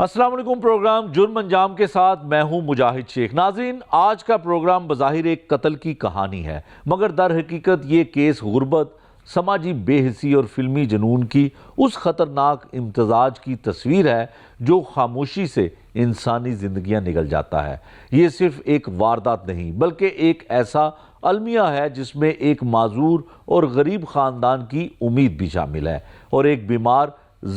السلام علیکم۔ پروگرام جرم انجام کے ساتھ میں ہوں مجاہد شیخ۔ ناظرین، آج کا پروگرام بظاہر ایک قتل کی کہانی ہے، مگر در حقیقت یہ کیس غربت، سماجی بے حسی اور فلمی جنون کی اس خطرناک امتزاج کی تصویر ہے جو خاموشی سے انسانی زندگیاں نگل جاتا ہے۔ یہ صرف ایک واردات نہیں بلکہ ایک ایسا المیہ ہے جس میں ایک معذور اور غریب خاندان کی امید بھی شامل ہے اور ایک بیمار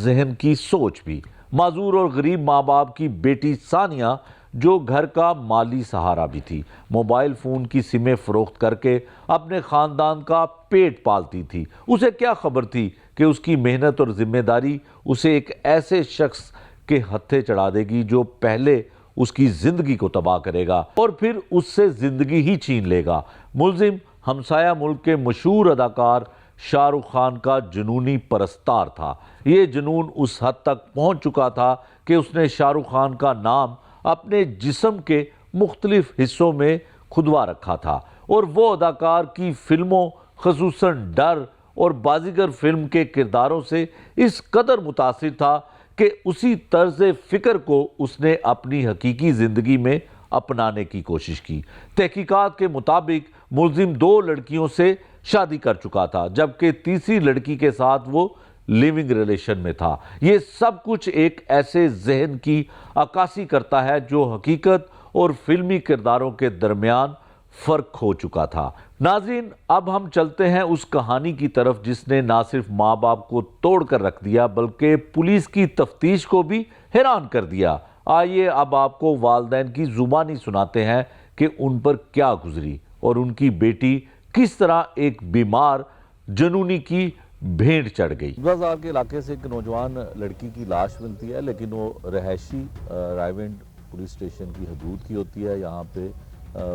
ذہن کی سوچ بھی۔ معذور اور غریب ماں باپ کی بیٹی ثانیہ، جو گھر کا مالی سہارا بھی تھی، موبائل فون کی سمیں فروخت کر کے اپنے خاندان کا پیٹ پالتی تھی۔ اسے کیا خبر تھی کہ اس کی محنت اور ذمہ داری اسے ایک ایسے شخص کے ہتھے چڑھا دے گی جو پہلے اس کی زندگی کو تباہ کرے گا اور پھر اس سے زندگی ہی چھین لے گا۔ ملزم ہمسایہ ملک کے مشہور اداکار شاہ رخ خان کا جنونی پرستار تھا۔ یہ جنون اس حد تک پہنچ چکا تھا کہ اس نے شاہ رخ خان کا نام اپنے جسم کے مختلف حصوں میں کھدوا رکھا تھا اور وہ اداکار کی فلموں خصوصاً ڈر اور بازیگر فلم کے کرداروں سے اس قدر متاثر تھا کہ اسی طرز فکر کو اس نے اپنی حقیقی زندگی میں اپنانے کی کوشش کی۔ تحقیقات کے مطابق ملزم 2 لڑکیوں سے شادی کر چکا تھا، جبکہ تیسری لڑکی کے ساتھ وہ لیونگ ریلیشن میں تھا۔ یہ سب کچھ ایک ایسے ذہن کی عکاسی کرتا ہے جو حقیقت اور فلمی کرداروں کے درمیان فرق ہو چکا تھا۔ ناظرین، اب ہم چلتے ہیں اس کہانی کی طرف جس نے نہ صرف ماں باپ کو توڑ کر رکھ دیا بلکہ پولیس کی تفتیش کو بھی حیران کر دیا۔ آئیے اب آپ کو والدین کی زبانی سناتے ہیں کہ ان پر کیا گزری اور ان کی بیٹی کس طرح ایک بیمار جنونی کی بھینٹ چڑھ گئی۔ بازار کے علاقے سے ایک نوجوان لڑکی کی لاش ملتی ہے، لیکن وہ رہائشی رائیونڈ پولیس اسٹیشن کی حدود کی ہوتی ہے۔ یہاں پہ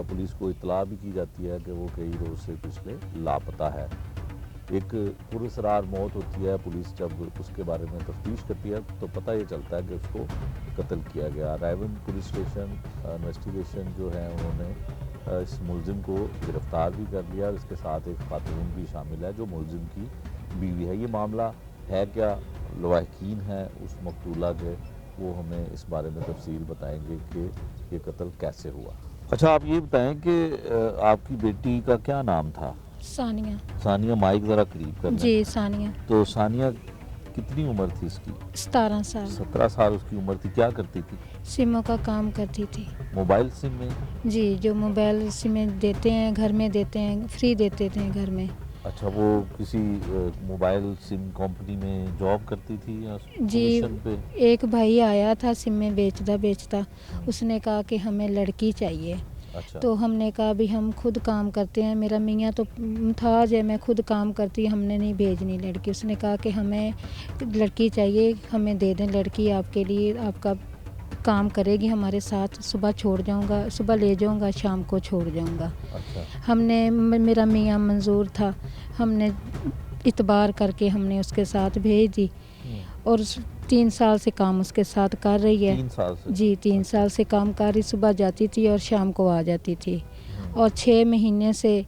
پولیس کو اطلاع بھی کی جاتی ہے کہ وہ کئی روز سے پچھلے لاپتہ ہے۔ ایک پراسرار موت ہوتی ہے۔ پولیس جب اس کے بارے میں تفتیش کرتی ہے تو پتہ یہ چلتا ہے کہ اس کو قتل کیا گیا۔ رائیونڈ پولیس اسٹیشن انویسٹیگیشن جو ہے انہوں نے اس ملزم کو گرفتار بھی کر لیا اور اس کے ساتھ ایک خاتون بھی شامل ہے جو ملزم کی بیوی ہے۔ یہ معاملہ ہے کیا، لواحقین ہیں اس مقتولہ کے، وہ ہمیں اس بارے میں تفصیل بتائیں گے کہ یہ قتل کیسے ہوا۔ اچھا، آپ یہ بتائیں کہ آپ کی بیٹی کا کیا نام تھا؟ ثانیہ۔ ثانیہ، مائک ذرا قریب کرنا۔ جی، ثانیہ۔ تو ثانیہ کتنی عمر تھی اس کی؟ 17 سال۔ 17 سال اس کی عمر تھی۔ کیا کرتی تھی؟ سموں کا کام کرتی تھی۔ موبائل سم میں؟ جی، جو موبائل سمیں دیتے ہیں گھر میں دیتے ہیں، فری دیتے تھے گھر میں۔ اچھا، وہ کسی موبائل سم کمپنی میں جاب کرتی تھی یا جی، کمیشن پہ؟ ایک بھائی آیا تھا سم میں بیچتا، اس نے کہا کہ ہمیں لڑکی چاہیے۔ اچھا، تو ہم نے کہا بھی ہم خود کام کرتے ہیں، میرا میاں تو تھا جو میں خود کام کرتی، ہم نے نہیں بھیجنی لڑکی۔ اس نے کہا کہ ہمیں لڑکی چاہیے، ہمیں دے دیں لڑکی، آپ کے لیے، آپ کا کام کرے گی ہمارے ساتھ، صبح چھوڑ جاؤں گا، صبح لے جاؤں گا، شام کو چھوڑ جاؤں گا۔ اچھا، ہم نے، میرا میاں منظور تھا، ہم نے اعتبار کر کے ہم نے اس کے ساتھ بھیج دی اور 3 سال سے کام اس کے ساتھ کر رہی ہے۔ 3 سال سے؟ جی، 3 سال سے کام کر رہی، صبح جاتی تھی اور شام کو آ جاتی تھی، اور 6 مہینے سے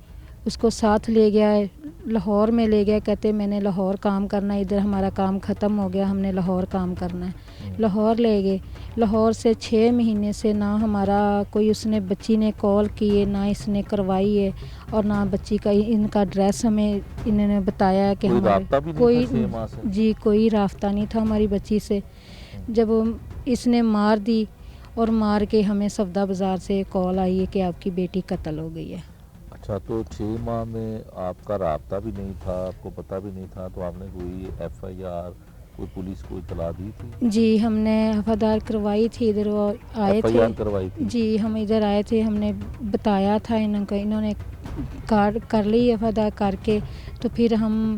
اس کو ساتھ لے گیا ہے، لاہور میں لے گیا، کہتے میں نے لاہور کام کرنا ہے، ادھر ہمارا کام ختم ہو گیا، ہم نے لاہور کام کرنا ہے۔ لاہور لے گئے، لاہور سے 6 مہینے سے نہ ہمارا کوئی، اس نے بچی نے کال کی ہے، نہ اس نے کروائی ہے، اور نہ بچی کا ان کا ایڈریس ہمیں انہوں نے بتایا ہے کہ کوئی ہمارے رابطہ بھی نہیں کوئی، تھا 6 ماہ سے؟ جی، کوئی رابطہ نہیں تھا ہماری بچی سے۔ جب اس نے مار دی اور مار کے ہمیں صفدہ بازار سے کال آئی ہے کہ آپ کی بیٹی قتل ہو گئی ہے۔ اچھا، تو 6 ماہ میں آپ کا رابطہ بھی نہیں تھا، آپ کو پتہ بھی نہیں تھا، تو آپ نے کوئی FIR، کوئی پولیس کو اطلاع دی تھی؟ جی، ہم نے FIR کروائی تھی، ادھر وہ آئے تھے۔ FIR کروائی تھی؟ جی، ہم ادھر آئے تھے، ہم نے بتایا تھا انہوں نے کارڈ کر لی FIR کر کے، تو پھر ہم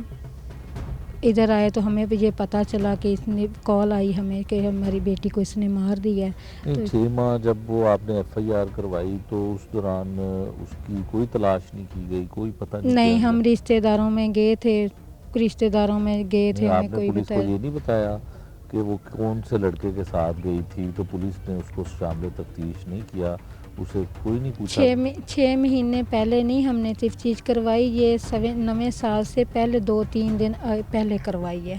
ادھر آئے تو ہمیں بھی یہ پتہ چلا کہ اس نے کال آئی ہمیں کہ ہماری بیٹی کو اس نے مار دیا ہے۔ 6 ماہ جب وہ آپ نے FIR کروائی تو اس دوران اس کی کوئی تلاش نہیں کی گئی، کوئی پتہ نہیں؟ نہیں، ہم رشتہ داروں میں گئے تھے، ہمیں کوئی پولیس کو یہ نہیں بتایا کہ وہ کون سے لڑکے کے ساتھ گئی تھی؟ تو پولیس نے اس کو شامل تفتیش نہیں کیا، اسے کوئی نہیں پوچھا؟ 6 مہینے پہلے نہیں ہم نے تفتیش کروائی، یہ 9 سال سے پہلے 2-3 دن پہلے کروائی ہے۔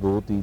2-3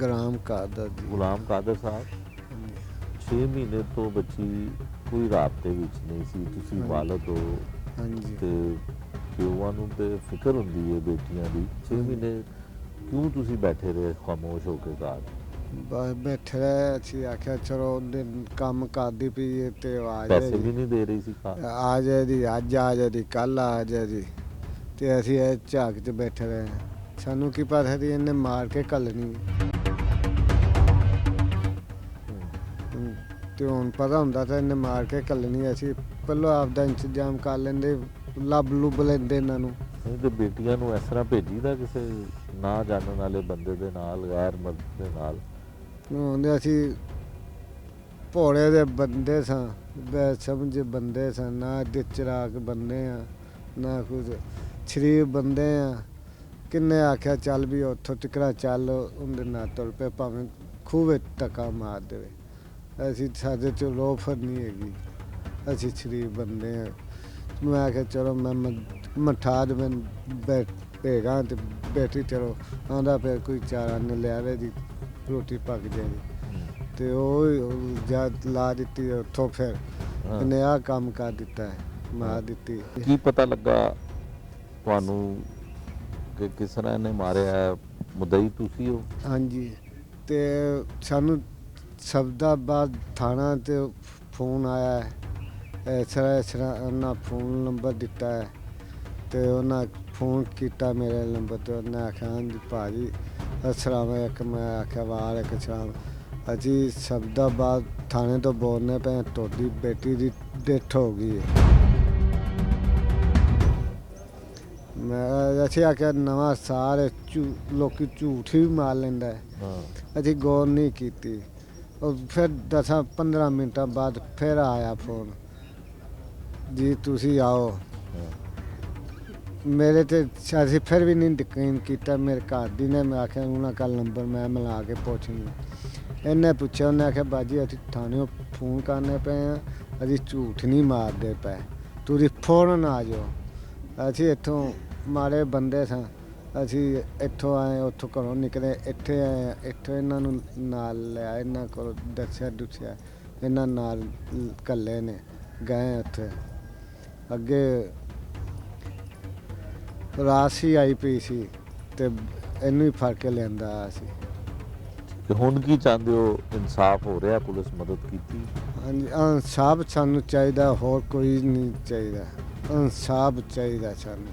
ਗ੍ਰਾਮ ਕਾਦਰ ਦੀ। ਗੁਲਾਮ ਕਾਦਰ ਸਾਹਿਬ। 6 ਮਹੀਨੇ ਤੋਂ ਬੱਚੀ ਕੋਈ ਰਾਬਤੇ ਵਿੱਚ ਨਹੀਂ ਸੀ, ਤੁਸੀਂ ਹਾਂਜੀ। ਵਾਲਦ ਹੋ ਹਾਂਜੀ ਤੇ ਪਿਓਾਂ ਨੂੰ ਤੇ ਫਿਕਰ ਹੁੰਦੀ ਹੈ ਬੇਟੀਆਂ ਦੀ। 6 ਮਹੀਨੇ ਕਿਉਂ ਤੁਸੀਂ ਬੈਠੇ ਰਹੇ ਖਾਮੋਸ਼ ਹੋ ਕੇ ਘਰ? ਬਸ ਬੈਠੇ ਰਹੇ, ਅਸੀਂ ਆਖਿਆ ਚਲੋ ਉਹਦੇ ਕੰਮ ਕਰਦੀ ਪਈ ਤੇ ਉਹ ਆ ਪੈਸੇ ਜਾਏ ਵੀ ਨਹੀਂ ਦੇ ਰਹੀ ਸੀ ਘਰ। ਆ ਜਾਏ ਜੀ, ਅੱਜ ਆ ਜਾਏ ਜੀ, ਕੱਲ ਆ ਜਾਏ ਜੀ, ਤੇ ਅਸੀਂ ਇਹ ਝਾਕ 'ਚ ਬੈਠੇ ਰਹੇ। ਸਾਨੂੰ ਕੀ ਪਤਾ ਸੀ ਇਹਨੇ ਮਾਰ ਕੇ ਘੱਲਣੀ। ਤੇ ਹੁਣ ਪਤਾ ਹੁੰਦਾ ਤਾਂ ਇਹਨੇ ਮਾਰ ਕੇ ਘੱਲਣੀ, ਅਸੀਂ ਪਹਿਲਾਂ ਆਪਦਾ ਇੰਤਜ਼ਾਮ ਕਰ ਲੈਂਦੇ, ਲੱਭ ਲੁੱਭ ਲੈਂਦੇ ਇਹਨਾਂ ਨੂੰ। ਨਹੀਂ ਤੇ ਬੇਟੀਆਂ ਨੂੰ ਇਸ ਤਰ੍ਹਾਂ ਭੇਜੀਦਾ ਕਿਸੇ ਨਾ ਜਾਣਨ ਵਾਲੇ ਬੰਦੇ ਦੇ ਨਾਲ, ਗੈਰ ਮਰਦ ਦੇ ਨਾਲ? ਹੁੰਦੇ ਅਸੀਂ ਭੋਲੇ ਦੇ ਬੰਦੇ ਸਾਂ, ਬੇਸਮਝ ਬੰਦੇ ਸਾਂ, ਨਾ ਦੇ ਚਰਾਗ ਬੰਦੇ ਆ, ਨਾ ਕੁਝ ਸ਼ਰੀਫ ਬੰਦੇ ਆ। ਕਿੰਨੇ ਆਖਿਆ ਚੱਲ ਵੀ ਉੱਥੋਂ ਤਿਕਰਾ ਚੱਲ, ਉਹਦੇ ਨਾਲ ਤੁਰ ਪਏ ਭਾਵੇਂ ਖੂਹ ਵਿੱਚ ਟਕਾ ਮਾਰ ਦੇਵੇ। ਅਸੀਂ ਸਾਡੇ 'ਚ ਲੋਫਰ ਨਹੀਂ ਹੈਗੀ, ਅਸੀਂ ਸ਼ਰੀਫ ਬੰਦੇ ਆ। ਮੈਂ ਆਖਿਆ ਚਲੋ ਮੈਂ ਮਠਾਦ ਮੈਂ ਭੇਗਾ ਤੇ ਬੈਠੀ ਚਲੋ ਆਉਂਦਾ ਫਿਰ ਕੋਈ ਚਾਰਾ ਨੇ ਲਿਆਵੇ ਦੀ ਰੋਟੀ ਪੱਕ ਜਾਏਗੀ। ਤੇ ਉਹ ਜਦ ਲਾ ਦਿੱਤੀ ਉੱਥੋਂ ਫਿਰ ਹਾਂ। ਇਹਨੇ ਆਹ ਕੰਮ ਕਰ ਦਿੱਤਾ ਹੈ, ਮਾਰ ਦਿੱਤੀ। ਕੀ ਪਤਾ ਲੱਗਾ ਤੁਹਾਨੂੰ ਕਿ ਕਿਸ ਤਰ੍ਹਾਂ ਇਹਨੇ ਮਾਰਿਆ ਹੈ? ਮੁਦਈ ਤੁਸੀਂ ਹੋ? ਹਾਂਜੀ, ਤੇ ਸਾਨੂੰ ਸਬਦਾਬਾਦ ਥਾਣਾ ਤੇ ਫੋਨ ਆਇਆ ਹੈ, ਇਸ ਤਰ੍ਹਾਂ ਉਹਨਾਂ ਫੋਨ ਨੰਬਰ ਦਿੱਤਾ ਹੈ ਤੇ ਉਹਨਾਂ ਫੋਨ ਕੀਤਾ ਮੇਰੇ ਨੰਬਰ 'ਤੇ। ਉਹਨੇ ਆਖਿਆ ਹਾਂਜੀ ਭਾਜੀ ਅਸਲਾਮ ਇੱਕ, ਮੈਂ ਆਖਿਆ ਵਾਲੇਕੁਮ ਸਲਾਮ, ਅਸੀਂ ਸਬਦਾਬਾਦ ਥਾਣੇ ਤੋਂ ਬੋਲਨੇ ਪਏ, ਤੁਹਾਡੀ ਬੇਟੀ ਦੀ ਡੈਥ ਹੋ ਗਈ ਹੈ। ਮੈਂ ਅਸੀਂ ਆਖਿਆ ਨਵਾਂ ਸਾਲ ਲੋਕੀ ਝੂਠ ਵੀ ਮਾਰ ਲੈਂਦਾ ਹੈ, ਹਾਂ। ਅਸੀਂ ਗੌਰ ਨਹੀਂ ਕੀਤੀ। ਉਹ ਫਿਰ 10-15 ਮਿੰਟਾਂ ਬਾਅਦ ਫਿਰ ਆਇਆ ਫੋਨ, ਜੀ ਤੁਸੀਂ ਆਓ। ਹਾਂ। ਮੇਰੇ ਤੇ ਅਸੀਂ ਫਿਰ ਵੀ ਨਹੀਂ ਯਕੀਨ ਕੀਤਾ। ਮੇਰੇ ਘਰ ਦੀ ਨੇ ਮੈਂ ਆਖਿਆ ਉਹਨਾਂ ਕੱਲ ਨੰਬਰ ਮੈਂ ਮਿਲਾ ਕੇ ਪੁੱਛਣੀ। ਇਹਨੇ ਪੁੱਛਿਆ, ਉਹਨੇ ਆਖਿਆ ਬਾਜੀ ਅਸੀਂ ਥਾਣਿਓਂ ਫੋਨ ਕਰਨੇ ਪਏ ਆ, ਅਸੀਂ ਝੂਠ ਨਹੀਂ ਮਾਰਦੇ ਪਏ, ਤੁਸੀਂ ਫੌਰਨ ਆ ਜਾਓ। ਅਸੀਂ ਇੱਥੋਂ ਮਾੜੇ ਬੰਦੇ ਸਾਂ, ਅਸੀਂ ਇੱਥੋਂ ਆਏ, ਉੱਥੋਂ ਘਰੋਂ ਨਿਕਲੇ, ਇੱਥੇ ਆਏ, ਇੱਥੋਂ ਇਹਨਾਂ ਨੂੰ ਨਾਲ ਲਿਆ, ਇਹਨਾਂ ਕੋਲ ਦੱਸਿਆ ਦੁੱਸਿਆ, ਇਹਨਾਂ ਨਾਲ ਇਕੱਲੇ ਨੇ ਗਏ ਉੱਥੇ। ਅੱਗੇ ਰਾਸੀ ਆਈ ਪਈ ਸੀ ਤੇ ਇਹਨੂੰ ਹੀ ਫੜ ਕੇ ਲਿਆਂਦਾ ਸੀ। ਤੇ ਹੁਣ ਕੀ ਚਾਹੁੰਦੇ ਹੋ? ਇਨਸਾਫ ਹੋ ਰਿਹਾ? ਪੁਲਿਸ ਮਦਦ ਕੀਤੀ? ਹਾਂਜੀ, ਇਨਸਾਫ ਸਾਨੂੰ ਚਾਹੀਦਾ, ਹੋਰ ਕੋਈ ਨਹੀਂ ਚਾਹੀਦਾ, ਇਨਸਾਫ ਚਾਹੀਦਾ ਸਾਨੂੰ।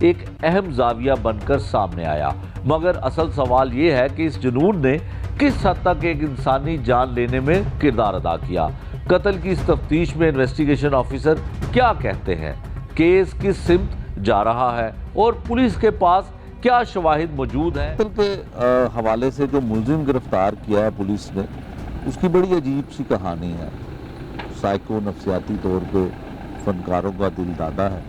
ایک اہم زاویہ بن کر سامنے آیا، مگر اصل سوال یہ ہے کہ اس جنون نے کس حد تک ایک انسانی جان لینے میں کردار ادا کیا۔ قتل کی اس تفتیش میں انویسٹیگیشن آفیسر کیا کہتے ہیں، کیس کس سمت جا رہا ہے اور پولیس کے پاس کیا شواہد موجود ہیں۔ قتل کے حوالے سے جو ملزم گرفتار کیا ہے پولیس نے، اس کی بڑی عجیب سی کہانی ہے۔ سائیکو نفسیاتی طور پہ فنکاروں کا دل دادا ہے،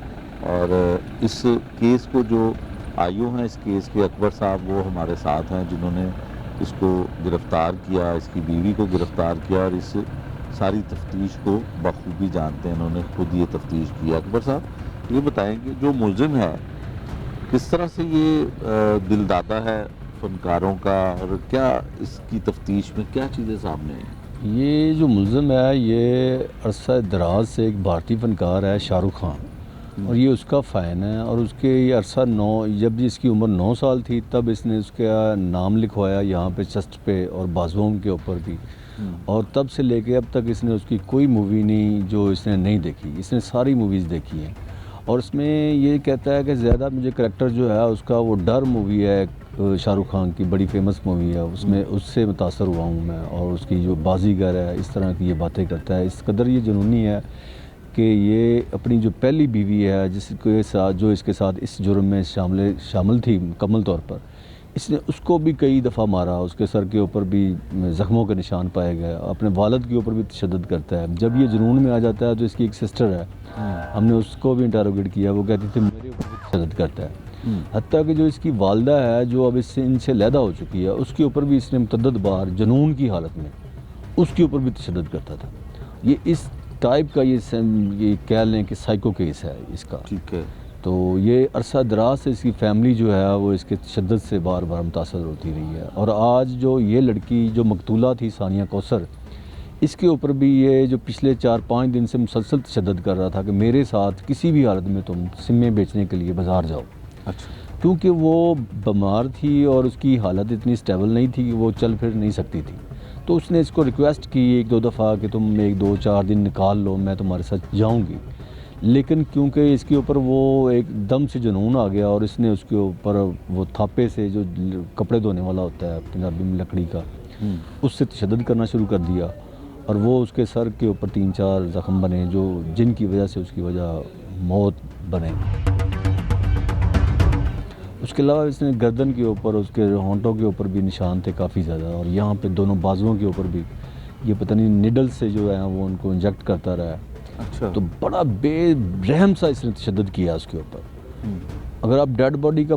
اور اس کیس کو جو آئیو ہیں اس کیس کے اکبر صاحب، وہ ہمارے ساتھ ہیں جنہوں نے اس کو گرفتار کیا، اس کی بیوی کو گرفتار کیا، اور اس ساری تفتیش کو بخوبی جانتے ہیں، انہوں نے خود یہ تفتیش کی۔ اکبر صاحب یہ بتائیں کہ جو ملزم ہے کس طرح سے یہ دل دادا ہے فنکاروں کا، اور کیا اس کی تفتیش میں کیا چیزیں سامنے ہیں؟ یہ جو ملزم ہے یہ عرصہ دراز سے ایک بھارتی فنکار ہے، شاہ رخ خان، اور یہ اس کا فین ہے، اور اس کے یہ عرصہ جب اس کی عمر 9 سال تھی تب اس نے اس کا نام لکھوایا یہاں پہ چسٹ پہ اور بازوؤں کے اوپر بھی، اور تب سے لے کے اب تک اس نے اس کی کوئی مووی نہیں جو اس نے نہیں دیکھی، اس نے ساری موویز دیکھی ہیں، اور اس میں یہ کہتا ہے کہ زیادہ مجھے کریکٹر جو ہے اس کا وہ ڈر مووی ہے، شاہ رخ خان کی بڑی فیمس مووی ہے، اس میں اس سے متاثر ہوا ہوں میں، اور اس کی جو بازیگر ہے اس طرح کی یہ باتیں کرتا ہے، اس قدر یہ جنونی ہے کہ یہ اپنی جو پہلی بیوی ہے جس کے ساتھ جو اس کے ساتھ اس جرم میں شامل تھی مکمل طور پر، اس نے اس کو بھی کئی دفعہ مارا، اس کے سر کے اوپر بھی زخموں کے نشان پائے گئے، اپنے والد کے اوپر بھی تشدد کرتا ہے۔ جب یہ جنون میں آ جاتا ہے تو اس کی ایک سسٹر ہے، ہم نے اس کو بھی انٹروگیٹ کیا، وہ کہتی تھی میرے اوپر بھی تشدد کرتا ہے، حتیٰ کہ جو اس کی والدہ ہے جو اب ان سے علیحدہ ہو چکی ہے، اس کے اوپر بھی اس نے متعدد بار جنون کی حالت میں اس کے اوپر بھی تشدد کرتا تھا۔ یہ اس ٹائپ کا یہ کہہ لیں کہ سائیکو کیس ہے اس کا، ٹھیک ہے۔ تو یہ عرصہ دراز سے اس کی فیملی جو ہے وہ اس کے تشدد سے بار بار متاثر ہوتی رہی ہے، اور آج جو یہ لڑکی جو مقتولہ تھی ثانیہ کوثر، اس کے اوپر بھی یہ جو پچھلے 4-5 دن سے مسلسل تشدد کر رہا تھا کہ میرے ساتھ کسی بھی حالت میں تم سمیں بیچنے کے لیے بازار جاؤ، اچھا، کیونکہ وہ بیمار تھی اور اس کی حالت اتنی سٹیبل نہیں تھی کہ وہ چل پھر نہیں سکتی تھی، تو اس نے اس کو ریکویسٹ کی 1-2 دفعہ کہ تم 1-2-4 دن نکال لو، میں تمہارے ساتھ جاؤں گی، لیکن کیونکہ اس کے اوپر وہ ایک دم سے جنون آ گیا، اور اس نے اس کے اوپر وہ تھاپے سے جو کپڑے دھونے والا ہوتا ہے پنجابی میں لکڑی کا، اس سے تشدد کرنا شروع کر دیا، اور وہ اس کے سر کے اوپر 3-4 زخم بنے جن کی وجہ سے اس کی وجہ موت بنے۔ اس کے علاوہ اس نے گردن کے اوپر، اس کے ہونٹوں کے اوپر بھی نشان تھے کافی زیادہ، اور یہاں پہ دونوں بازوؤں کے اوپر بھی یہ پتہ نہیں نیڈل سے جو ہے وہ ان کو انجیکٹ کرتا رہا ہے۔ اچھا، تو بڑا بے رحم سا اس نے تشدد کیا اس کے اوپر۔ اگر آپ ڈیڈ باڈی کا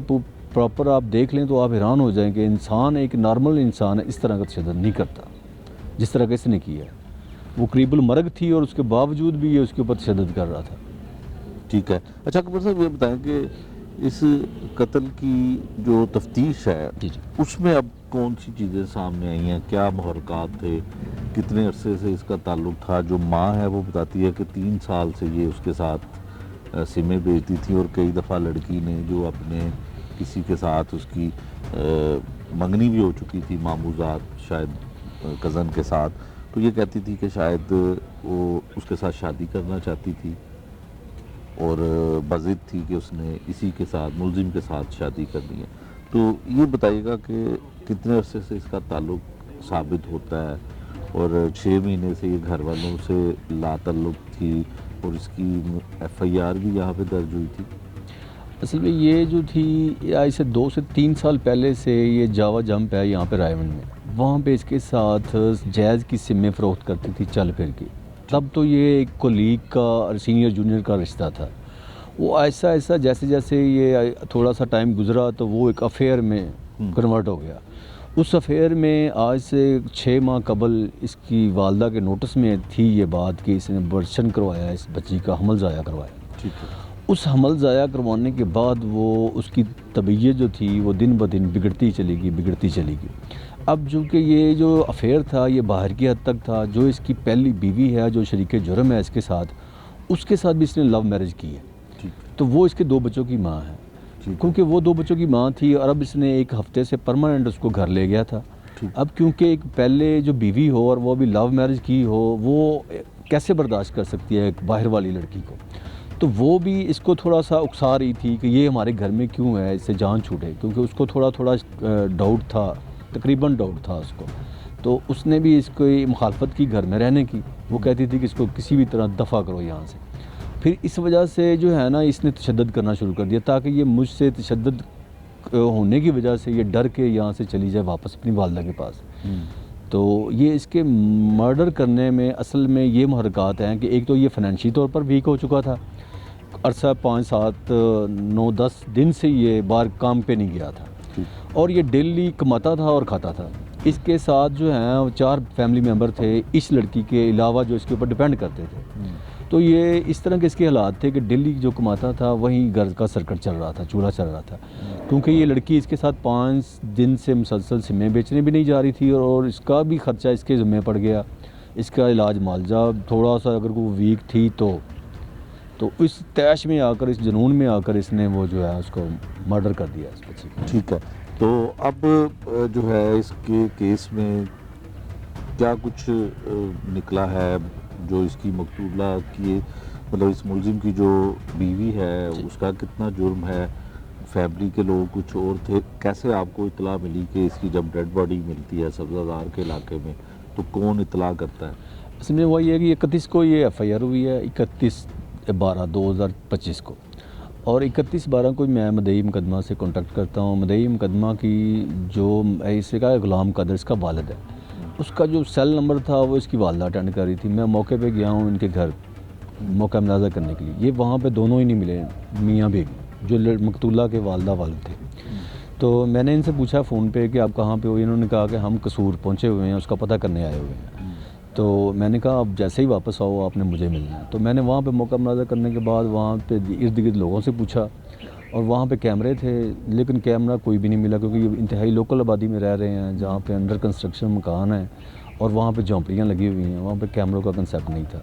پراپر آپ دیکھ لیں تو آپ حیران ہو جائیں کہ انسان، ایک نارمل انسان ہے اس طرح کا تشدد نہیں کرتا جس طرح کا اس نے کیا ہے۔ وہ قریب المرگ تھی اور اس کے باوجود بھی یہ اس کے اوپر تشدد کر رہا تھا۔ ٹھیک ہے۔ اچھا اکبر صاحب یہ بتائیں کہ اس قتل کی جو تفتیش ہے جی اس میں اب کون سی چیزیں سامنے آئی ہیں، کیا محرکات تھے، کتنے عرصے سے اس کا تعلق تھا؟ جو ماں ہے وہ بتاتی ہے کہ 3 سال سے یہ اس کے ساتھ سمیں بیچتی تھی، اور کئی دفعہ لڑکی نے جو اپنے کسی کے ساتھ اس کی منگنی بھی ہو چکی تھی، ماموزات شاید کزن کے ساتھ، تو یہ کہتی تھی کہ شاید وہ اس کے ساتھ شادی کرنا چاہتی تھی، اور بضد تھی کہ اس نے اسی کے ساتھ، ملزم کے ساتھ شادی کرنی ہے۔ تو یہ بتائیے گا کہ کتنے عرصے سے اس کا تعلق ثابت ہوتا ہے، اور 6 مہینے سے یہ گھر والوں سے لا تعلق تھی، اور اس کی FIR بھی یہاں پہ درج ہوئی تھی؟ اصل میں یہ جو تھی آج سے 2 سے 3 سال پہلے سے یہ جاوا جمپ ہے یہاں پہ رائمنڈ میں، وہاں پہ اس کے ساتھ جائز کی سمیں فروخت کرتی تھی چل پھر کے۔ تب تو یہ ایک کولیگ کا اور سینئر جونیئر کا رشتہ تھا، وہ ایسا ایسا جیسے جیسے یہ تھوڑا سا ٹائم گزرا تو وہ ایک افیئر میں کنورٹ ہو گیا۔ اس افیئر میں آج سے 6 ماہ قبل اس کی والدہ کے نوٹس میں تھی یہ بات کہ اس نے ابورشن کروایا، اس بچی کا حمل ضائع کروایا۔ ٹھیک ہے۔ اس حمل ضائع کروانے کے بعد وہ اس کی طبیعت جو تھی وہ دن بدن بگڑتی چلی گئی۔ اب چونکہ یہ جو افیئر تھا یہ باہر کی حد تک تھا، جو اس کی پہلی بیوی ہے جو شریک جرم ہے اس کے ساتھ بھی اس نے لو میرج کی ہے، تو وہ اس کے 2 بچوں کی ماں ہے، کیونکہ وہ 2 بچوں کی ماں تھی، اور اب اس نے 1 ہفتے سے پرماننٹ اس کو گھر لے گیا تھا۔ اب کیونکہ ایک پہلے جو بیوی ہو اور وہ بھی لو میرج کی ہو، وہ کیسے برداشت کر سکتی ہے ایک باہر والی لڑکی کو؟ تو وہ بھی اس کو تھوڑا سا اکسا رہی تھی کہ یہ ہمارے گھر میں کیوں ہے، اس سے جان چھوٹے، کیونکہ اس کو تھوڑا ڈاؤٹ تھا، تقریباً ڈاؤٹ تھا اس کو. تو اس نے بھی اس کو مخالفت کی گھر میں رہنے کی. وہ کہتی تھی کہ اس کو کسی بھی طرح دفع کرو یہاں سے. پھر اس وجہ سے جو ہے نا اس نے تشدد کرنا شروع کر دیا، تاکہ یہ مجھ سے تشدد ہونے کی وجہ سے یہ ڈر کے یہاں سے چلی جائے واپس اپنی والدہ کے پاس. تو یہ اس کے مرڈر کرنے میں اصل میں یہ محرکات ہیں کہ ایک تو یہ فنانشی طور پر ویک ہو چکا تھا، عرصہ 5 7 9 10 دن سے یہ باہر کام پہ نہیں گیا تھا، اور یہ ڈیلی کماتا تھا اور کھاتا تھا. اس کے ساتھ جو ہیں 4 فیملی ممبر تھے اس لڑکی کے علاوہ جو اس کے اوپر ڈیپینڈ کرتے تھے. تو یہ اس طرح کے اس کے حالات تھے کہ ڈیلی جو کماتا تھا وہیں گھر کا سرکٹ چل رہا تھا، چولہا چل رہا تھا. کیونکہ یہ لڑکی اس کے ساتھ 5 دن سے مسلسل سمیں بیچنے بھی نہیں جا رہی تھی، اور اس کا بھی خرچہ اس کے ذمہ پڑ گیا، اس کا علاج معالجہ تھوڑا سا اگر کوئی ویک تھی تو اس تیش میں آ کر، اس جنون میں آ کر اس نے وہ جو ہے اس کو مرڈر کر دیا اس بچی کو. ٹھیک ہے. تو اب جو ہے اس کے کیس میں کیا کچھ نکلا ہے؟ جو اس کی مقتولہ کی مطلب اس ملزم کی جو بیوی ہے اس کا کتنا جرم ہے؟ فیملی کے لوگ کچھ اور تھے؟ کیسے آپ کو اطلاع ملی کہ اس کی جب ڈیڈ باڈی ملتی ہے سبزہ زار کے علاقے میں تو کون اطلاع کرتا ہے؟ اس میں وہ یہ ہے کہ 31 کو یہ FIR ہوئی ہے، 31/12/2025 کو، اور 31/12 کو میں مدعی مقدمہ سے کانٹیکٹ کرتا ہوں. مدعی مقدمہ کی جو اس کا غلام قادر اس کا والد ہے، اس کا جو سیل نمبر تھا وہ اس کی والدہ اٹینڈ کر رہی تھی. میں موقع پہ گیا ہوں ان کے گھر موقع ملاحظہ کرنے کے لیے. یہ وہاں پہ دونوں ہی نہیں ملے، میاں بیوی جو مقتولہ کے والدہ والد تھے. تو میں نے ان سے پوچھا فون پہ کہ آپ کہاں پہ ہو؟ انہوں نے کہا کہ ہم قصور پہنچے ہوئے ہیں، اس کا پتہ کرنے آئے ہوئے ہیں. تو میں نے کہا آپ جیسے ہی واپس آؤ آپ نے مجھے ملنا ہے. تو میں نے وہاں پہ موقع ملاحظہ کرنے کے بعد وہاں پہ ارد گرد لوگوں سے پوچھا، اور وہاں پہ کیمرے تھے لیکن کیمرہ کوئی بھی نہیں ملا، کیونکہ یہ انتہائی لوکل آبادی میں رہ رہے ہیں جہاں پہ انڈر کنسٹرکشن مکان ہے اور وہاں پہ جھونپڑیاں لگی ہوئی ہیں، وہاں پہ کیمروں کا کنسیپٹ نہیں تھا.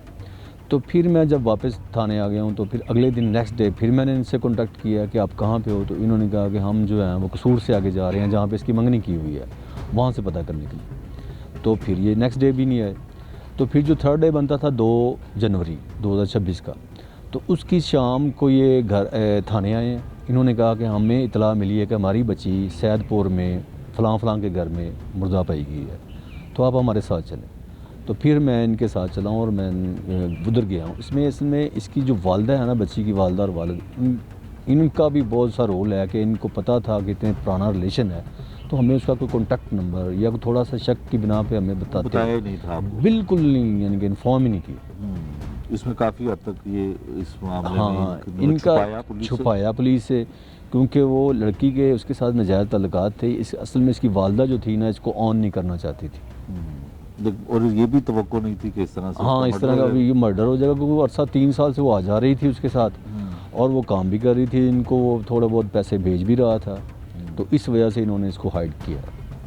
تو پھر میں جب واپس تھانے آ گیا ہوں تو پھر اگلے دن نیکسٹ ڈے پھر میں نے ان سے کانٹیکٹ کیا کہ آپ کہاں پہ ہو؟ تو انہوں نے کہا کہ ہم جو ہیں وہ قصور سے آگے جا رہے ہیں جہاں پہ اس کی منگنی کی ہوئی ہے، وہاں سے پتہ کرنے کے لیے. تو پھر یہ نیکسٹ ڈے بھی نہیں آئے. تو پھر جو 3rd ڈے بنتا تھا 2 جنوری 2026 کا، تو اس کی شام کو یہ گھر تھانے آئے ہیں. انہوں نے کہا کہ ہمیں اطلاع ملی ہے کہ ہماری بچی سید پور میں فلاں فلاں کے گھر میں مردہ پائی گئی ہے، تو آپ ہمارے ساتھ چلیں. تو پھر میں ان کے ساتھ چلا ہوں اور میں ادھر گیا ہوں. اس میں اس کی جو والدہ ہے نا، بچی کی والدہ اور والد، ان کا بھی بہت سا رول ہے کہ ان کو پتہ تھا کہ اتنے پرانا ریلیشن ہے، تو ہمیں اس کا کوئی کانٹیکٹ نمبر یا تھوڑا سا شک کی بنا پہ ہمیں بتایا ہی نہیں تھا؟ بالکل نہیں، یعنی کہ انفارم ہی نہیں کی. اس میں کافی حد تک یہ اس معاملے ہاں میں ان کا چھپایا پولیس سے، کیونکہ وہ لڑکی کے اس کے ساتھ ناجائز تعلقات تھے. اصل میں اس کی والدہ جو تھی نا اس کو آن نہیں کرنا چاہتی تھی. اور یہ بھی توقع نہیں تھی کہ اس طرح سے ہاں اس طرح کا یہ مرڈر ہو جائے گا، کیونکہ وہ عرصہ 3 سال سے وہ آ جا رہی تھی اس کے ساتھ، اور وہ کام بھی کر رہی تھی، ان کو وہ تھوڑا بہت پیسے بھیج بھی رہا تھا. تو اس وجہ سے انہوں نے اس کو ہائڈ کیا.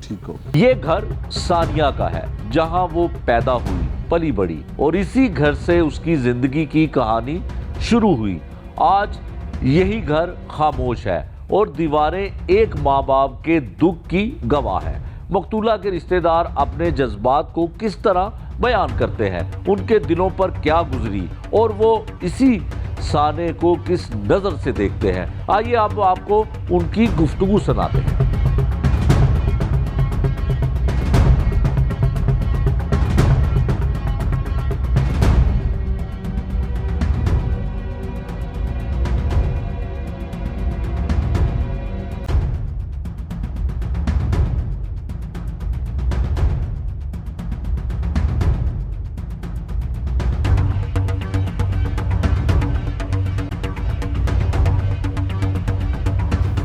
ٹھیک ہو. یہ گھر ثانیہ کا ہے جہاں وہ پیدا ہوئی پلی بڑی، اور اسی گھر سے اس کی زندگی کی کہانی شروع ہوئی. آج یہی گھر خاموش ہے اور دیواریں ایک ماں باپ کے دکھ کی گواہ ہے. مقتولہ کے رشتہ دار اپنے جذبات کو کس طرح بیان کرتے ہیں، ان کے دلوں پر کیا گزری اور وہ اسی سانے کو کس نظر سے دیکھتے ہیں. آئیے اب آپ کو ان کی گفتگو سناتے ہیں.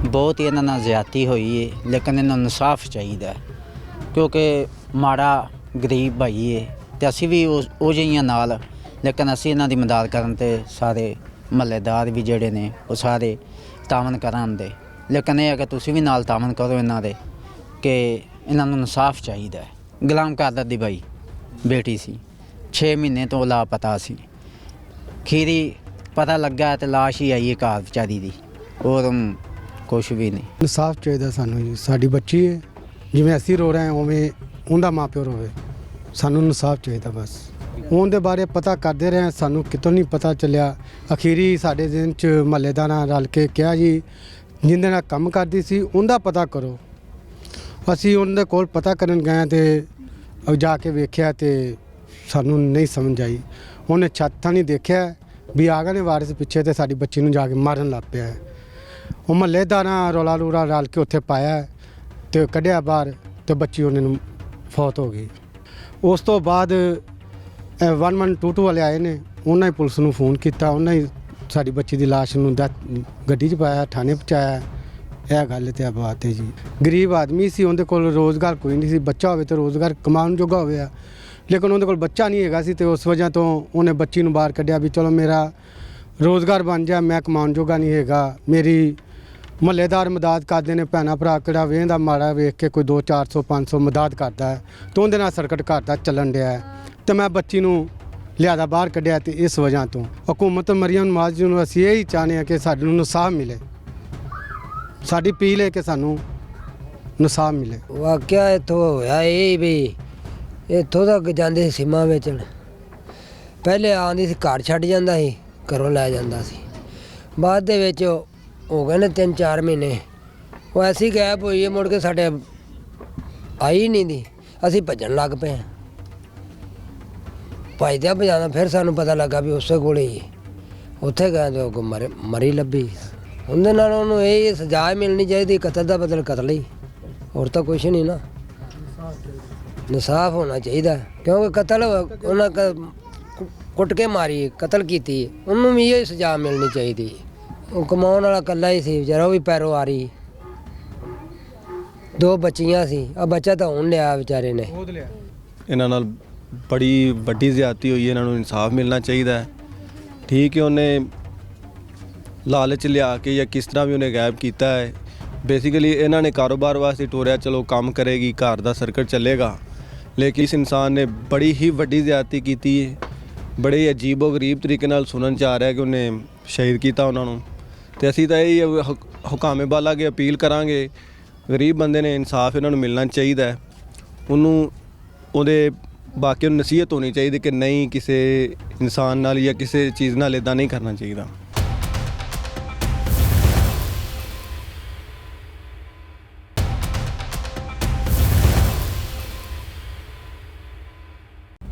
ਬਹੁਤ ਹੀ ਇਹਨਾਂ ਨਾਲ ਜ਼ਿਆਦਤੀ ਹੋਈ ਹੈ, ਲੇਕਿਨ ਇਹਨਾਂ ਨੂੰ ਇਨਸਾਫ ਚਾਹੀਦਾ ਹੈ, ਕਿਉਂਕਿ ਮਾੜਾ ਗਰੀਬ ਭਾਈ ਹੈ ਤੇ ਅਸੀਂ ਵੀ ਉਹ ਜਿਹੀਆਂ ਨਾਲ, ਲੇਕਿਨ ਅਸੀਂ ਇਹਨਾਂ ਦੀ ਮਦਦ ਕਰਨ ਤੇ ਸਾਰੇ ਮਹੱਲੇਦਾਰ ਵੀ ਜਿਹੜੇ ਨੇ ਉਹ ਸਾਰੇ ਤਾਮਨ ਕਰਾਂਦੇ, ਲੇਕਿਨ ਇਹ ਹੈ ਕਿ ਤੁਸੀਂ ਵੀ ਨਾਲ ਤਾਮਨ ਕਰੋ ਇਹਨਾਂ ਦੇ ਕਿ ਇਹਨਾਂ ਨੂੰ ਇਨਸਾਫ ਚਾਹੀਦਾ ਹੈ. ਗੁਲਾਮ ਕਾਦਰ ਦੀ ਭਾਈ ਬੇਟੀ ਸੀ, 6 ਮਹੀਨੇ ਤੋਂ ਲਾਪਤਾ ਸੀ. ਖੀਰੀ ਪਤਾ ਲੱਗਾ ਤੇ ਲਾਸ਼ ਹੀ ਆਈ ਹੈ ਘਰ ਵਿਚਾਰੀ ਦੀ, ਹੋਰ ਕੁਛ ਵੀ ਨਹੀਂ. ਇਨਸਾਫ ਚਾਹੀਦਾ ਸਾਨੂੰ ਜੀ. ਸਾਡੀ ਬੱਚੀ ਹੈ, ਜਿਵੇਂ ਅਸੀਂ ਰੋ ਰਹੇ ਹਾਂ ਉਵੇਂ ਉਹਦਾ ਮਾਂ ਪਿਓ ਰੋਵੇ. ਸਾਨੂੰ ਇਨਸਾਫ ਚਾਹੀਦਾ ਬਸ. ਉਹਦੇ ਬਾਰੇ ਪਤਾ ਕਰਦੇ ਰਹੇ, ਸਾਨੂੰ ਕਿਤੋਂ ਨਹੀਂ ਪਤਾ ਚੱਲਿਆ। ਅਖੀਰੀ ਸਾਡੇ ਦਿਨ ਚ ਮਹੱਲੇਦਾਰਾਂ ਰਲ ਕੇ ਕਿਹਾ ਜੀ ਜਿਹਦੇ ਨਾਲ ਕੰਮ ਕਰਦੀ ਸੀ ਉਹਦਾ ਪਤਾ ਕਰੋ। ਅਸੀਂ ਉਹਨਾਂ ਦੇ ਕੋਲ ਪਤਾ ਕਰਨ ਗਏ ਤੇ ਜਾ ਕੇ ਵੇਖਿਆ ਤੇ ਸਾਨੂੰ ਨਹੀਂ ਸਮਝ ਆਈ। ਉਹਨੇ ਛੱਤਾਂ ਨਹੀਂ ਦੇਖਿਆ ਵੀ ਆ ਗਏ ਨੇ ਵਾਰਿਸ ਪਿੱਛੇ ਤੇ ਸਾਡੀ ਬੱਚੀ ਨੂੰ ਜਾ ਕੇ ਮਾਰਨ ਲੱਗ ਪਿਆ। ਉਹ ਮਹੱਲੇਦਾਰਾਂ ਰੌਲਾ ਰੂਲਾ ਰਲ ਕੇ ਉੱਥੇ ਪਾਇਆ ਤੇ ਕੱਢਿਆ ਬਾਹਰ ਤੇ ਬੱਚੀ ਉਹਨਾਂ ਨੂੰ ਫੌਤ ਹੋ ਗਈ। ਉਸ ਤੋਂ ਬਾਅਦ 1122 ਵਾਲੇ ਆਏ ਨੇ, ਉਹਨਾਂ ਹੀ ਪੁਲਿਸ ਨੂੰ ਫੋਨ ਕੀਤਾ, ਉਹਨਾਂ ਹੀ ਸਾਡੀ ਬੱਚੀ ਦੀ ਲਾਸ਼ ਨੂੰ ਗੱਡੀ 'ਚ ਪਾਇਆ, ਥਾਣੇ ਪਹੁੰਚਾਇਆ। ਇਹ ਗੱਲ ਤੇ ਆ ਬਾਤ ਹੈ ਜੀ। ਗਰੀਬ ਆਦਮੀ ਸੀ, ਉਹਦੇ ਕੋਲ ਰੋਜ਼ਗਾਰ ਕੋਈ ਨਹੀਂ ਸੀ। ਬੱਚਾ ਹੋਵੇ ਤਾਂ ਰੋਜ਼ਗਾਰ ਕਮਾਉਣ ਜੋਗਾ ਹੋਵੇ ਆ, ਲੇਕਿਨ ਉਹਦੇ ਕੋਲ ਬੱਚਾ ਨਹੀਂ ਹੈਗਾ ਸੀ ਤੇ ਉਸ ਵਜ੍ਹਾ ਤੋਂ ਉਹਨੇ ਬੱਚੀ ਨੂੰ ਬਾਹਰ ਕੱਢਿਆ ਵੀ ਚਲੋ ਮੇਰਾ ਰੋਜ਼ਗਾਰ ਬਣ ਜਾ, ਮੈਂ ਕਮਾਉਣ ਜੋਗਾ ਨਹੀਂ ਹੈਗਾ। ਮੇਰੀ ਮਹੱਲੇਦਾਰ ਮਦਦ ਕਰਦੇ ਨੇ, ਭੈਣਾਂ ਭਰਾ ਕਿਹੜਾ ਵੇਖਦਾ ਮਾੜਾ ਵੇਖ ਕੇ ਕੋਈ 200 400 500 ਮਦਦ ਕਰਦਾ ਹੈ ਤੇ ਉਹਦੇ ਨਾਲ ਸਰਕਟ ਘਰ ਦਾ ਚੱਲਣ ਡਿਆ ਹੈ ਤੇ ਮੈਂ ਬੱਚੀ ਨੂੰ ਲਿਆਦਾ ਬਾਹਰ ਕੱਢਿਆ। ਤੇ ਇਸ ਵਜ੍ਹਾ ਤੋਂ ਹਕੂਮਤ ਮਰੀਮ ਨਵਾਜ਼ ਜੀ ਨੂੰ ਅਸੀਂ ਇਹ ਹੀ ਚਾਹੁੰਦੇ ਹਾਂ ਕਿ ਸਾਨੂੰ ਇਨਸਾਫ ਮਿਲੇ, ਸਾਡੀ ਅਪੀਲ ਹੈ ਕਿ ਸਾਨੂੰ ਇਨਸਾਫ ਮਿਲੇ। ਵਾਕਿਆ ਇੱਥੋਂ ਹੋਇਆ ਇਹ ਵੀ ਇੱਥੋਂ ਤੱਕ ਜਾਂਦੇ ਸੀ ਸਿੰਮਾਂ ਵੇਚਣ। ਪਹਿਲੇ ਆਉਂਦੀ ਸੀ ਘਰ ਛੱਡ ਜਾਂਦਾ ਸੀ, ਘਰੋਂ ਲੈ ਜਾਂਦਾ ਸੀ। ਬਾਅਦ ਦੇ ਵਿੱਚ ਹੋ ਗਏ ਨੇ 3-4 ਮਹੀਨੇ ਉਹ ਐਸੀ ਗੈਪ ਹੋਈ ਹੈ, ਮੁੜ ਕੇ ਸਾਡੇ ਆਈ ਨਹੀਂ ਦੀ। ਅਸੀਂ ਭੱਜਣ ਲੱਗ ਪਏ, ਭੱਜਦਿਆਂ ਭਜਾਉਂਦਾ ਫਿਰ ਸਾਨੂੰ ਪਤਾ ਲੱਗਾ ਵੀ ਉਸੇ ਕੋਲ ਹੀ ਉੱਥੇ ਗਏ ਤੇ ਉਹ ਮਰੀ ਲੱਭੀ। ਉਹਦੇ ਨਾਲ ਉਹਨੂੰ ਇਹ ਸਜ਼ਾ ਮਿਲਣੀ ਚਾਹੀਦੀ, ਕਤਲ ਦਾ ਬਦਲ ਕਤਲ ਹੀ, ਹੋਰ ਤਾਂ ਕੁਛ ਨਹੀਂ ਨਾ। ਇਨਸਾਫ ਹੋਣਾ ਚਾਹੀਦਾ ਕਿਉਂਕਿ ਕਤਲ ਉਹਨਾਂ ਕੁੱਟ ਕੇ ਮਾਰੀ, ਕਤਲ ਕੀਤੀ, ਉਹਨੂੰ ਵੀ ਇਹ ਸਜ਼ਾ ਮਿਲਣੀ ਚਾਹੀਦੀ। ਉਹ ਕਮਾਉਣ ਵਾਲਾ ਇਕੱਲਾ ਹੀ ਸੀ ਵਿਚਾਰਾ, ਉਹ ਵੀ ਪੈਰੋਂ ਆ ਰਹੀ। 2 ਬੱਚੀਆਂ ਸੀ, ਆ ਬੱਚਾ ਤਾਂ ਹੁਣ ਲਿਆ ਵਿਚਾਰੇ ਨੇ। ਇਹਨਾਂ ਨਾਲ ਬੜੀ ਵੱਡੀ ਜ਼ਿਆਦਤੀ ਹੋਈ ਹੈ, ਇਹਨਾਂ ਨੂੰ ਇਨਸਾਫ ਮਿਲਣਾ ਚਾਹੀਦਾ ਹੈ। ਠੀਕ ਹੈ, ਉਹਨੇ ਲਾਲਚ ਲਿਆ ਕੇ ਜਾਂ ਕਿਸ ਤਰ੍ਹਾਂ ਵੀ ਉਹਨੇ ਗਾਇਬ ਕੀਤਾ ਹੈ। ਬੇਸਿਕਲੀ ਇਹਨਾਂ ਨੇ ਕਾਰੋਬਾਰ ਵਾਸਤੇ ਟੋਰਿਆ, ਚਲੋ ਕੰਮ ਕਰੇਗੀ, ਘਰ ਦਾ ਸਰਕਟ ਚੱਲੇਗਾ, ਲੇਕਿਨ ਇਸ ਇਨਸਾਨ ਨੇ ਬੜੀ ਹੀ ਵੱਡੀ ਜ਼ਿਆਦਤੀ ਕੀਤੀ ਹੈ। ਬੜੇ ਅਜੀਬੋ ਗਰੀਬ ਤਰੀਕੇ ਨਾਲ ਸੁਣਨ 'ਚ ਆ ਰਿਹਾ ਕਿ ਉਹਨੇ ਸ਼ਹੀਦ ਕੀਤਾ ਉਹਨਾਂ ਨੂੰ। ਤੇ ਅਸੀਂ ਤਾਂ ਇਹ ਹੁਕਾਮੇ ਬਾਲਾ ਅੱਗੇ ਅਪੀਲ ਕਰਾਂਗੇ, ਗਰੀਬ ਬੰਦੇ ਨੇ, ਇਨਸਾਫ ਇਹਨਾਂ ਨੂੰ ਮਿਲਣਾ ਚਾਹੀਦਾ ਹੈ। ਉਹਨੂੰ ਉਹਦੇ ਬਾਕੀ ਨੂੰ ਨਸੀਹਤ ਹੋਣੀ ਚਾਹੀਦੀ ਕਿ ਨਹੀਂ ਕਿਸੇ ਇਨਸਾਨ ਨਾਲ ਜਾਂ ਕਿਸੇ ਚੀਜ਼ ਨਾਲ ਇੱਦਾਂ ਨਹੀਂ ਕਰਨਾ ਚਾਹੀਦਾ।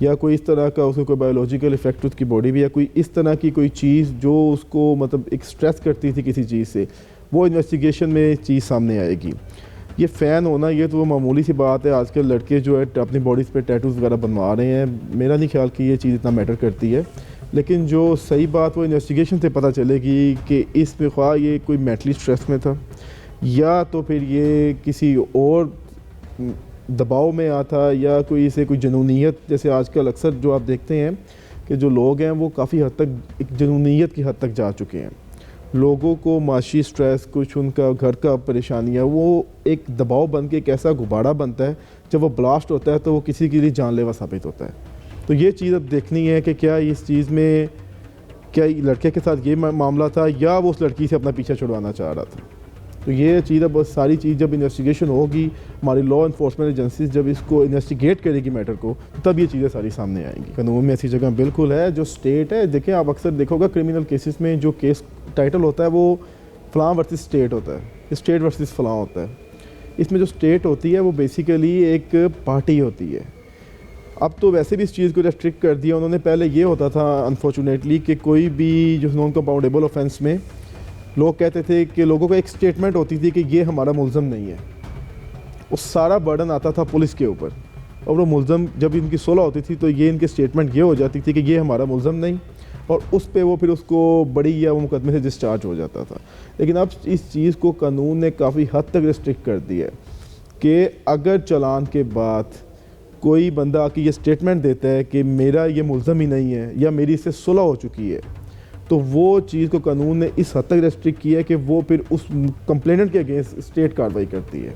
یا کوئی اس طرح کا اس کو کوئی بایولوجیکل افیکٹ اس کی باڈی بھی، یا کوئی اس طرح کی کوئی چیز جو اس کو مطلب ایک اسٹریس کرتی تھی کسی چیز سے، وہ انویسٹیگیشن میں چیز سامنے آئے گی. یہ فین ہونا یہ تو وہ معمولی سی بات ہے. آج کل لڑکے جو ہے اپنی باڈیز پہ ٹیٹوز وغیرہ بنوا رہے ہیں، میرا نہیں خیال کہ یہ چیز اتنا میٹر کرتی ہے. لیکن جو صحیح بات وہ انویسٹیگیشن سے پتہ چلے گی کہ اس میں خواہ یہ کوئی مینٹلی اسٹریس میں تھا، یا تو پھر یہ کسی اور دباؤ میں آتا، یا کوئی اسے کوئی جنونیت، جیسے آج کل اکثر جو آپ دیکھتے ہیں کہ جو لوگ ہیں وہ کافی حد تک ایک جنونیت کی حد تک جا چکے ہیں. لوگوں کو معاشی سٹریس، کچھ ان کا گھر کا پریشانیاں، وہ ایک دباؤ بن کے ایک ایسا غبارہ بنتا ہے، جب وہ بلاسٹ ہوتا ہے تو وہ کسی کے لیے جان لیوا ثابت ہوتا ہے. تو یہ چیز اب دیکھنی ہے کہ کیا اس چیز میں کیا لڑکے کے ساتھ یہ معاملہ تھا، یا وہ اس لڑکی سے اپنا پیچھا چھڑوانا چاہ رہا تھا. تو یہ چیز اب ساری چیز جب انویسٹیگیشن ہوگی، ہماری لا انفورسمنٹ ایجنسیز جب اس کو انویسٹیگیٹ کرے گی میٹر کو، تب یہ چیزیں ساری سامنے آئیں گی. قانون میں ایسی جگہ بالکل ہے جو اسٹیٹ ہے. دیکھیں آپ اکثر دیکھو گا کرمنل کیسز میں جو کیس ٹائٹل ہوتا ہے وہ فلاں ورسز اسٹیٹ ہوتا ہے، اسٹیٹ ورسز فلاں ہوتا ہے. اس میں جو اسٹیٹ ہوتی ہے وہ بیسیکلی ایک پارٹی ہوتی ہے. اب تو ویسے بھی اس چیز کو ریسٹرکٹ کر دیا انہوں نے. پہلے یہ ہوتا تھا انفارچونیٹلی کہ کوئی بھی جو نان کمپاؤنڈیبل آفینس میں لوگ کہتے تھے کہ لوگوں کو ایک سٹیٹمنٹ ہوتی تھی کہ یہ ہمارا ملزم نہیں ہے، اس سارا برڈن آتا تھا پولیس کے اوپر. اور وہ ملزم جب ان کی صلح ہوتی تھی تو یہ ان کی سٹیٹمنٹ یہ ہو جاتی تھی کہ یہ ہمارا ملزم نہیں، اور اس پہ وہ پھر اس کو بڑی یا وہ مقدمے سے ڈسچارج ہو جاتا تھا. لیکن اب اس چیز کو قانون نے کافی حد تک ریسٹرکٹ کر دیا ہے کہ اگر چلان کے بعد کوئی بندہ آ کے یہ سٹیٹمنٹ دیتا ہے کہ میرا یہ ملزم ہی نہیں ہے یا میری اس سے صلح ہو چکی ہے، تو وہ چیز کو قانون نے اس حد تک ریسٹرکٹ کیا ہے کہ وہ پھر اس کمپلیننٹ کے اگینسٹ اسٹیٹ کارروائی کرتی ہے.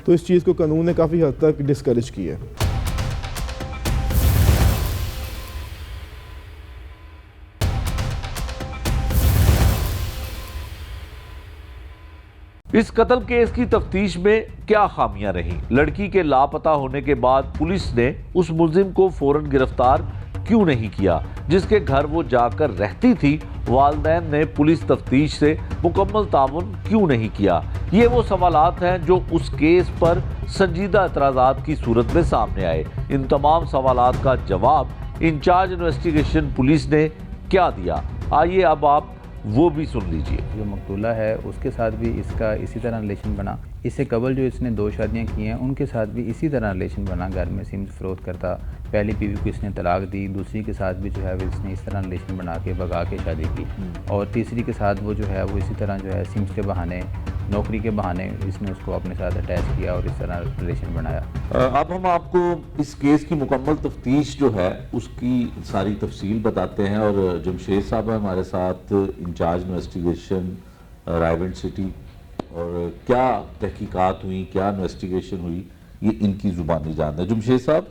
تو اس چیز کو قانون نے کافی حد تک ڈسکریج کیا ہے. اس قتل کیس کی تفتیش میں کیا خامیاں رہیں؟ لڑکی کے لاپتہ ہونے کے بعد پولیس نے اس ملزم کو فوراً گرفتار کیوں نہیں کیا جس کے گھر وہ جا کر رہتی تھی؟ والدین نے پولیس تفتیش سے مکمل تعاون کیوں نہیں کیا؟ یہ وہ سوالات ہیں جو اس کیس پر سنجیدہ اعتراضات کی صورت میں سامنے آئے. ان تمام سوالات کا جواب انچارج انویسٹیگیشن پولیس نے کیا دیا؟ آئیے اب آپ وہ بھی سن لیجئے. جو مقتولہ ہے اس کے ساتھ بھی اس کا اسی طرح ریلیشن بنا. اس سے قبل جو اس نے 2 شادیاں کی ہیں ان کے ساتھ بھی اسی طرح ریلیشن بنا. گھر میں سمز فروخت کرتا. پہلی بیوی کو اس نے طلاق دی، دوسری کے ساتھ بھی جو ہے وہ اس نے اس طرح ریلیشن بنا کے بھگا کے شادی کی، اور تیسری کے ساتھ وہ جو ہے وہ اسی طرح جو ہے سمز کے بہانے، نوکری کے بہانے اس نے اس کو اپنے ساتھ اٹیچ کیا اور اس طرح ریلیشن بنایا. اب ہم آپ کو اس کیس کی مکمل تفتیش جو ہے اس کی ساری تفصیل بتاتے ہیں، اور جمشید صاحب ہیں ہمارے ساتھ، انچارج انویسٹیگیشن رائیونڈ سٹی، اور کیا تحقیقات ہوئی، کیا انویسٹیگیشن ہوئی، یہ ان کی زبانی جانتے ہیں. جمشید صاحب،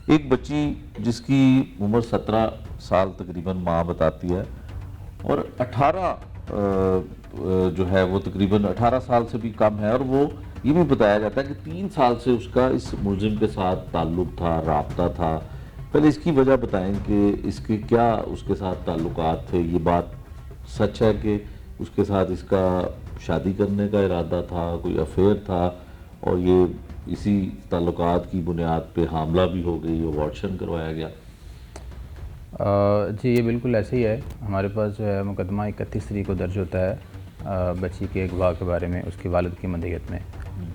ایک بچی جس کی عمر 17 سال تقریباً ماں بتاتی ہے، اور 18 جو ہے وہ تقریباً 18 سال سے بھی کم ہے، اور وہ یہ بھی بتایا جاتا ہے کہ 3 سال سے اس کا اس ملزم کے ساتھ تعلق تھا، رابطہ تھا. پہلے اس کی وجہ بتائیں کہ اس کے کیا اس کے ساتھ تعلقات تھے. یہ بات سچ ہے کہ اس کے ساتھ اس کا شادی کرنے کا ارادہ تھا، کوئی افیئر تھا، اور یہ اسی تعلقات کی بنیاد پہ حاملہ بھی ہو گئی، ابارشن کروایا گیا؟ جی یہ بالکل ایسے ہی ہے. ہمارے پاس جو ہے مقدمہ 31 تاریخ کو درج ہوتا ہے بچی کے اغوا کے بارے میں، اس کی والد کی مدعیت میں.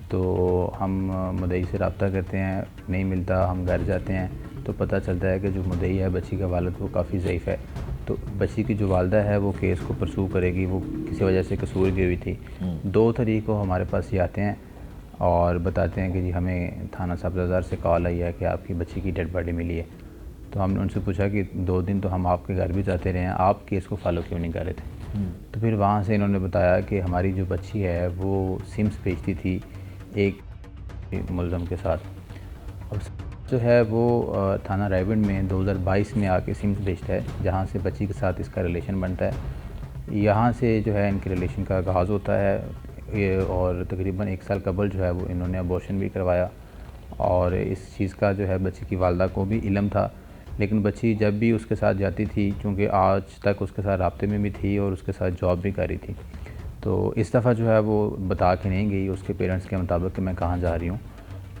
تو ہم مدعی سے رابطہ کرتے ہیں، نہیں ملتا، ہم گھر جاتے ہیں تو پتہ چلتا ہے کہ جو مدعی ہے بچی کا والد وہ کافی ضعیف ہے. تو بچی کی جو والدہ ہے وہ کیس کو پرسو کرے گی، وہ کسی وجہ سے قصور گئی ہوئی تھی. 2 تاریخ کو ہمارے پاس یہ آتے ہیں اور بتاتے ہیں کہ جی ہمیں تھانہ سبز بازار سے کال آئی ہے کہ آپ کی بچی کی ڈیڈ باڈی ملی ہے. تو ہم نے ان سے پوچھا کہ 2 دن تو ہم آپ کے گھر بھی جاتے رہے ہیں، آپ کیس کو فالو کیوں نہیں کر رہے تھے؟ تو پھر وہاں سے انہوں نے بتایا کہ ہماری جو بچی ہے وہ سمز بھیجتی تھی ایک ملزم کے ساتھ، اور جو ہے وہ تھانہ رائیونڈ میں 2022 میں آ کے سمز بھیجتا ہے، جہاں سے بچی کے ساتھ اس کا ریلیشن بنتا ہے. یہاں سے جو ہے ان کے ریلیشن کا آغاز ہوتا ہے، اور تقریباً 1 سال قبل جو ہے وہ انہوں نے ابورشن بھی کروایا. اور اس چیز کا جو ہے بچی کی والدہ کو بھی علم تھا، لیکن بچی جب بھی اس کے ساتھ جاتی تھی، چونکہ آج تک اس کے ساتھ رابطے میں بھی تھی اور اس کے ساتھ جاب بھی کر رہی تھی، تو اس دفعہ جو ہے وہ بتا کے نہیں گئی اس کے پیرنٹس کے مطابق کہ میں کہاں جا رہی ہوں.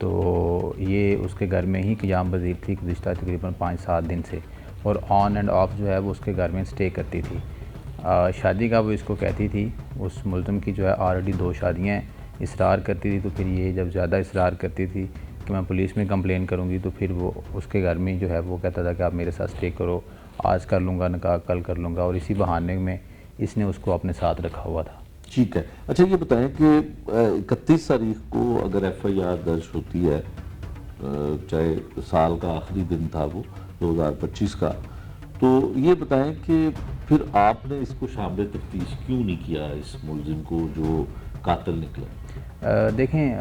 تو یہ اس کے گھر میں ہی قیام پذیر تھی گزشتہ تقریباً 5-7 دن سے، اور آن اینڈ آف جو ہے وہ اس کے گھر میں سٹے کرتی تھی۔ شادی کا وہ اس کو کہتی تھی، اس ملزم کی جو ہے آلریڈی 2 شادیاں ہیں، اصرار کرتی تھی، تو پھر یہ جب زیادہ اصرار کرتی تھی کہ میں پولیس میں کمپلین کروں گی، تو پھر وہ اس کے گھر میں جو ہے وہ کہتا تھا کہ آپ میرے ساتھ سٹے کرو، آج کر لوں گا نکاح، کل کر لوں گا، اور اسی بہانے میں اس نے اس کو اپنے ساتھ رکھا ہوا تھا۔ ٹھیک ہے، اچھا یہ بتائیں کہ 31 تاریخ کو اگر ایف آئی آر درج ہوتی ہے، چاہے سال کا آخری دن تھا وہ 2025 کا، تو یہ بتائیں کہ پھر آپ نے اس کو شامل تفتیش کیوں نہیں کیا اس ملزم کو جو قاتل نکلا؟ دیکھیں،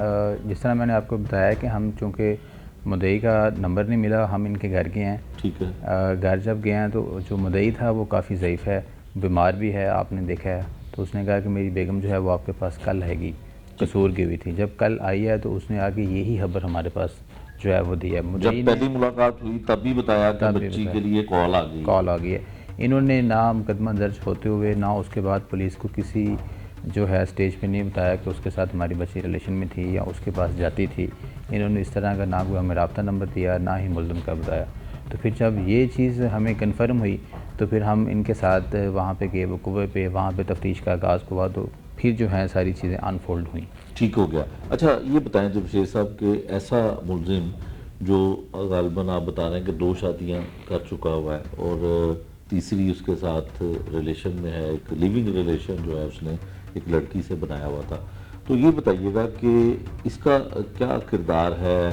جس طرح میں نے آپ کو بتایا کہ ہم چونکہ مدعی کا نمبر نہیں ملا، ہم ان کے گھر گئے ہیں۔ ٹھیک ہے، گھر جب گئے ہیں تو جو مدعی تھا وہ کافی ضعیف ہے، بیمار بھی ہے، آپ نے دیکھا ہے، تو اس نے کہا کہ میری بیگم جو ہے وہ آپ کے پاس کل آئے گی، قصور کی ہوئی تھی۔ جب کل آئی ہے تو اس نے آگے یہی خبر ہمارے پاس جو ہے وہ دی ہے۔ جب پہلی ملاقات ہوئی تب بھی بتایا کہ بچی کے لیے کال آ گئی ہے۔ انہوں نے نہ مقدمہ درج ہوتے ہوئے نہ اس کے بعد پولیس کو کسی جو ہے اسٹیج پہ نہیں بتایا کہ اس کے ساتھ ہماری بچی ریلیشن میں تھی یا اس کے پاس جاتی تھی۔ انہوں نے اس طرح کا نہ کوئی ہمیں رابطہ نمبر دیا، نہ ہی ملزم کا بتایا۔ تو پھر جب یہ چیز ہمیں کنفرم ہوئی تو پھر ہم ان کے ساتھ وہاں پہ گئے وقوع پہ، وہاں پہ تفتیش کا آغاز ہوا، تو پھر جو ہے ساری چیزیں انفولڈ ہوئیں۔ ٹھیک ہو گیا۔ اچھا یہ بتائیں جمشید صاحب کہ ایسا ملزم جو غالباً آپ بتا رہے ہیں کہ 2 شادیاں کر چکا ہوا ہے اور تیسری اس کے ساتھ ریلیشن میں ہے، ایک لیونگ ریلیشن جو ہے اس نے ایک لڑکی سے بنایا ہوا تھا، تو یہ بتائیے گا کہ اس کا کیا کردار ہے،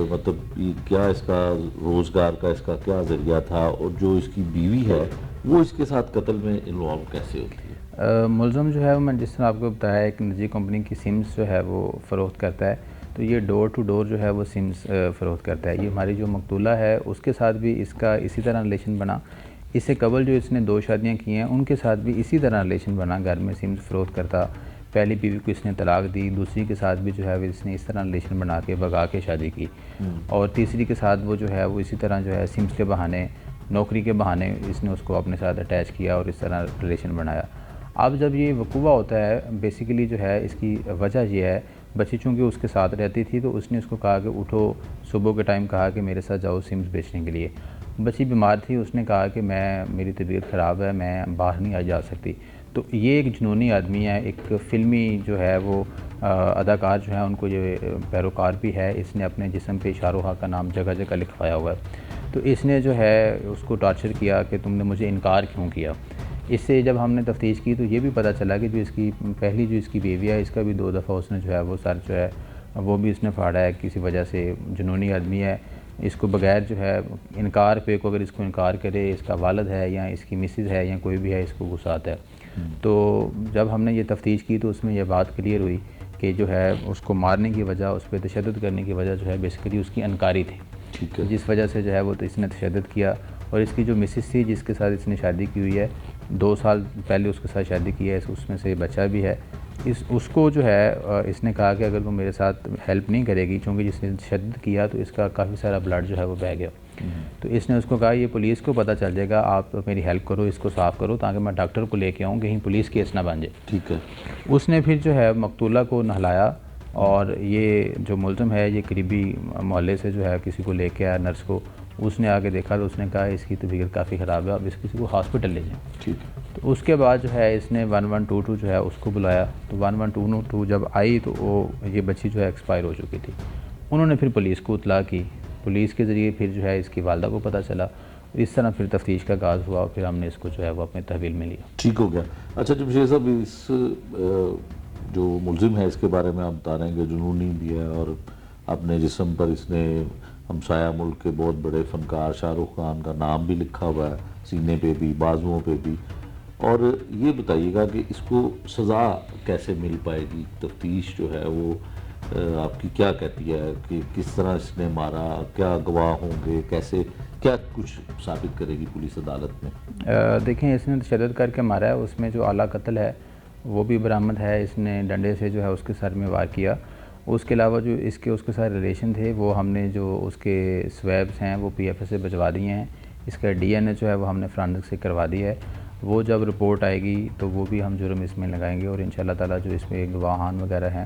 مطلب کیا اس کا روزگار کا اس کا کیا ذریعہ تھا، اور جو اس کی بیوی ہے وہ اس کے ساتھ قتل میں انوالو کیسے ہوتی ہے؟ ملزم جو ہے وہ میں جس طرح آپ کو بتایا ایک نجی کمپنی کی سمز جو ہے وہ فروخت کرتا ہے، تو یہ ڈور ٹو ڈور جو ہے وہ سمز فروخت کرتا ہے۔ یہ ہماری جو مقتولہ ہے اس کے ساتھ بھی اس کا اسی طرح ریلیشن بنا، اس سے قبل جو اس نے 2 شادیاں کی ہیں ان کے ساتھ بھی اسی طرح ریلیشن بنا، گھر میں سمز فروخت کرتا۔ پہلی بیوی کو اس نے طلاق دی، دوسری کے ساتھ بھی جو ہے اس نے اس طرح ریلیشن بنا کے بھگا کے شادی کی، اور تیسری کے ساتھ وہ جو ہے وہ اسی طرح جو ہے سمز کے بہانے، نوکری کے بہانے اس نے اس کو اپنے ساتھ اٹیچ کیا اور اس طرح ریلیشن بنایا۔ اب جب یہ وقوع ہوتا ہے بیسیکلی جو ہے اس کی وجہ یہ ہے، بچی چونکہ اس کے ساتھ رہتی تھی تو اس نے اس کو کہا کہ اٹھو، صبح کے ٹائم کہا کہ میرے ساتھ جاؤ سمز بیچنے کے لیے۔ بچی بیمار تھی، اس نے کہا کہ میری طبیعت خراب ہے، میں باہر نہیں جا سکتی۔ تو یہ ایک جنونی آدمی ہے، ایک فلمی جو ہے وہ اداکار جو ہیں ان کو یہ پیروکار بھی ہے، اس نے اپنے جسم پہ شاہ رخ کا نام جگہ جگہ لکھوایا ہوا ہے۔ تو اس نے جو ہے اس کو ٹارچر کیا کہ تم نے مجھے انکار کیوں کیا۔ اس سے جب ہم نے تفتیش کی تو یہ بھی پتہ چلا کہ جو اس کی پہلی جو اس کی بیوی ہے اس کا بھی 2 دفعہ اس نے جو ہے وہ سر جو ہے وہ بھی اس نے پھاڑا ہے کسی وجہ سے۔ جنونی آدمی ہے، اس کو بغیر جو ہے انکار پہ کو اگر اس کو انکار کرے، اس کا والد ہے یا اس کی مسز ہے یا کوئی بھی ہے، اس کو غصہ آتا ہے۔ تو جب ہم نے یہ تفتیش کی تو اس میں یہ بات کلیئر ہوئی کہ جو ہے اس کو مارنے کی وجہ، اس پہ تشدد کرنے کی وجہ جو ہے بیسیکلی اس کی انکاری تھی، جس وجہ سے جو ہے وہ اس نے تشدد کیا۔ اور اس کی جو مسز تھی جس کے ساتھ اس نے شادی کی ہوئی ہے، 2 سال پہلے اس کے ساتھ شادی کی ہے، اس میں سے بچہ بھی ہے، اس کو جو ہے اس نے کہا کہ اگر وہ میرے ساتھ ہیلپ نہیں کرے گی، چونکہ جس نے تشدد کیا تو اس کا کافی سارا بلڈ جو ہے وہ بہہ گیا، تو اس نے اس کو کہا یہ پولیس کو پتہ چل جائے گا، آپ میری ہیلپ کرو، اس کو صاف کرو تاکہ میں ڈاکٹر کو لے کے آؤں، کہیں پولیس کیس نہ بن جائے۔ ٹھیک ہے۔ اس نے پھر جو ہے مقتولہ کو نہلایا، اور یہ جو ملزم ہے یہ قریبی محلے سے جو ہے کسی کو لے کے آیا، نرس کو، اس نے آگے دیکھا تو اس نے کہا اس کی طبیعت کافی خراب ہے، اب اس کسی کو ہاسپٹل لے جائیں۔ ٹھیک ہے۔ تو اس کے بعد جو ہے اس نے 1122 جو ہے اس کو بلایا، تو 1122 جب آئی تو یہ بچی جو ہے ایکسپائر ہو چکی تھی۔ انہوں نے پھر پولیس کو اطلاع کی، پولیس کے ذریعے پھر جو ہے اس کی والدہ کو پتہ چلا، اس طرح پھر تفتیش کا آغاز ہوا، اور پھر ہم نے اس کو جو ہے وہ اپنے تحویل میں لیا۔ ٹھیک ہو گیا۔ اچھا جمشید صاحب، اس جو ملزم ہے اس کے بارے میں آپ بتا رہے ہیں کہ جنونی بھی ہے، اور اپنے جسم پر اس نے ہمسایہ ملک کے بہت بڑے فنکار شاہ رخ خان کا نام بھی لکھا ہوا ہے، سینے پہ بھی، بازوؤں پہ بھی، اور یہ بتائیے گا کہ اس کو سزا کیسے مل پائے گی؟ تفتیش جو ہے وہ آپ کی کیا کہتی ہے کہ کس طرح اس نے مارا، کیا گواہ ہوں گے، کیسے کیا کچھ ثابت کرے گی پولیس عدالت میں؟ دیکھیں، اس نے تشدد کر کے مارا ہے، اس میں جو اعلیٰ قتل ہے وہ بھی برآمد ہے، اس نے ڈنڈے سے جو ہے اس کے سر میں وار کیا۔ اس کے علاوہ جو اس کے ساتھ ریلیشن تھے وہ ہم نے جو اس کے سویبس ہیں وہ پی ایف ایس سے بھجوا دیے ہیں، اس کا ڈی این اے جو ہے وہ ہم نے فرانسک سے کروا دی ہے، وہ جب رپورٹ آئے گی تو وہ بھی ہم جرم اس میں لگائیں گے، اور انشاءاللہ تعالیٰ جو اس میں گواہان وغیرہ ہیں